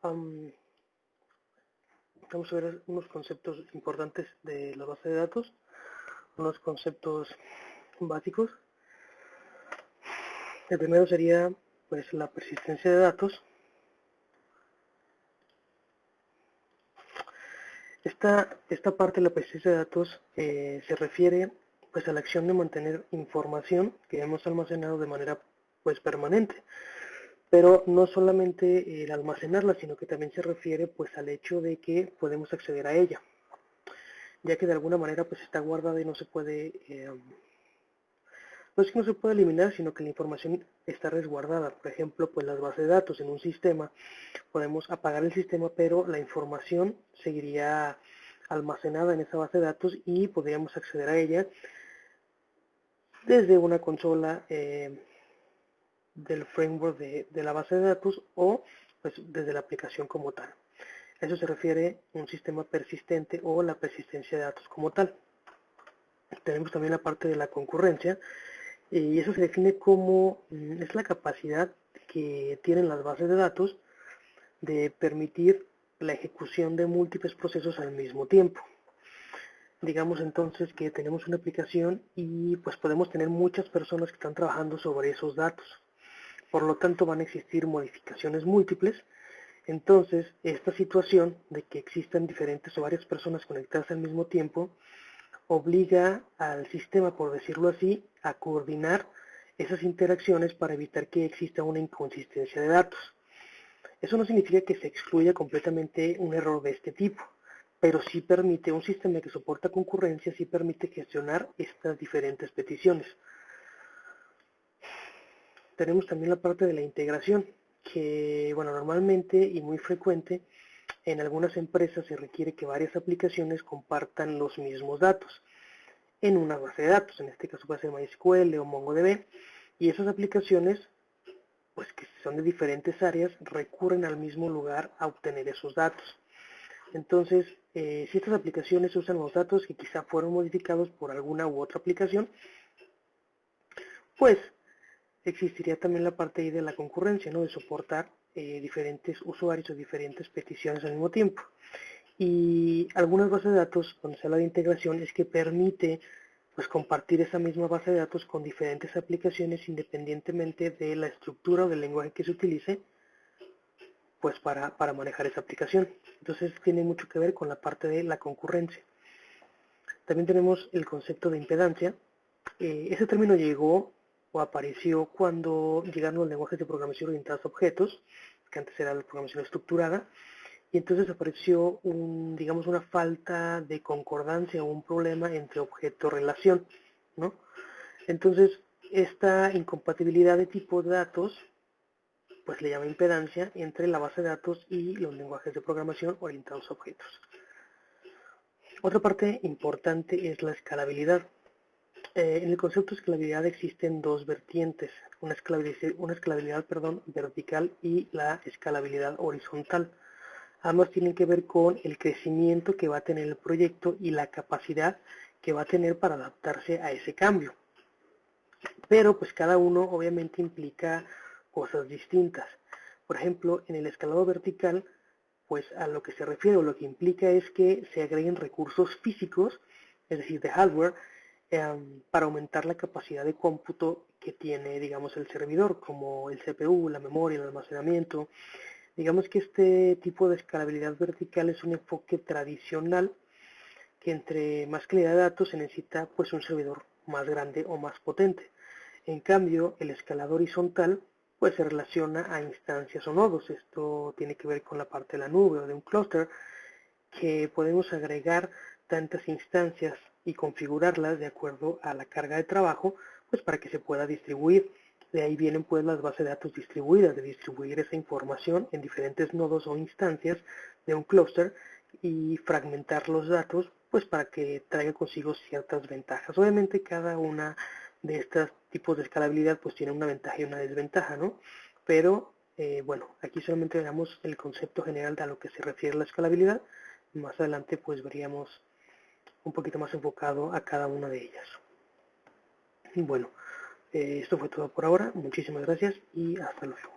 vamos a ver unos conceptos importantes de la base de datos, unos conceptos básicos. El primero sería pues la persistencia de datos. Esta parte de la persistencia de datos se refiere pues a la acción de mantener información que hemos almacenado de manera pues permanente, pero no solamente el almacenarla, sino que también se refiere pues al hecho de que podemos acceder a ella, ya que de alguna manera pues está guardada y no se puede no es que no se pueda eliminar, sino que la información está resguardada. Por ejemplo, pues las bases de datos en un sistema, podemos apagar el sistema, pero la información seguiría almacenada en esa base de datos y podríamos acceder a ella desde una consola del framework de la base de datos o pues desde la aplicación como tal. A eso se refiere un sistema persistente o la persistencia de datos como tal. Tenemos también la parte de la concurrencia, y eso se define como es la capacidad que tienen las bases de datos de permitir la ejecución de múltiples procesos al mismo tiempo. Digamos entonces que tenemos una aplicación y pues podemos tener muchas personas que están trabajando sobre esos datos. Por lo tanto van a existir modificaciones múltiples. Entonces esta situación de que existan diferentes o varias personas conectadas al mismo tiempo obliga al sistema, por decirlo así, a coordinar esas interacciones para evitar que exista una inconsistencia de datos. Eso no significa que se excluya completamente un error de este tipo, pero sí permite, un sistema que soporta concurrencia, sí permite gestionar estas diferentes peticiones. Tenemos también la parte de la integración, que bueno, normalmente y muy frecuente en algunas empresas se requiere que varias aplicaciones compartan los mismos datos en una base de datos, en este caso puede ser MySQL o MongoDB, y esas aplicaciones, pues que son de diferentes áreas, recurren al mismo lugar a obtener esos datos. Entonces, si estas aplicaciones usan los datos que quizá fueron modificados por alguna u otra aplicación, pues existiría también la parte ahí de la concurrencia, ¿no? De soportar diferentes usuarios o diferentes peticiones al mismo tiempo. Y algunas bases de datos, cuando se habla de integración, es que permite pues compartir esa misma base de datos con diferentes aplicaciones independientemente de la estructura o del lenguaje que se utilice pues para manejar esa aplicación. Entonces tiene mucho que ver con la parte de la concurrencia. También tenemos el concepto de impedancia. Ese término llegó o apareció cuando llegaron los lenguajes de programación orientados a objetos, que antes era la programación estructurada, y entonces apareció digamos una falta de concordancia o un problema entre objeto-relación, ¿no? Entonces, esta incompatibilidad de tipo de datos, pues le llama impedancia entre la base de datos y los lenguajes de programación orientados a objetos. Otra parte importante es la escalabilidad. En el concepto de escalabilidad existen dos vertientes, una escalabilidad vertical y la escalabilidad horizontal. Ambas tienen que ver con el crecimiento que va a tener el proyecto y la capacidad que va a tener para adaptarse a ese cambio. Pero pues cada uno obviamente implica cosas distintas. Por ejemplo, en el escalado vertical, pues a lo que se refiere o lo que implica es que se agreguen recursos físicos, es decir, de hardware, para aumentar la capacidad de cómputo que tiene, digamos, el servidor, como el CPU, la memoria, el almacenamiento. Digamos que este tipo de escalabilidad vertical es un enfoque tradicional que entre más calidad de datos se necesita pues un servidor más grande o más potente. En cambio, el escalado horizontal pues se relaciona a instancias o nodos. Esto tiene que ver con la parte de la nube o de un clúster, que podemos agregar tantas instancias y configurarlas de acuerdo a la carga de trabajo, pues para que se pueda distribuir. De ahí vienen pues las bases de datos distribuidas, de distribuir esa información en diferentes nodos o instancias de un clúster y fragmentar los datos pues para que traiga consigo ciertas ventajas. Obviamente cada una de estos tipos de escalabilidad pues tiene una ventaja y una desventaja, ¿no? Pero bueno, aquí solamente veamos el concepto general de a lo que se refiere la escalabilidad. Más adelante pues veríamos un poquito más enfocado a cada una de ellas. Bueno, esto fue todo por ahora. Muchísimas gracias y hasta luego.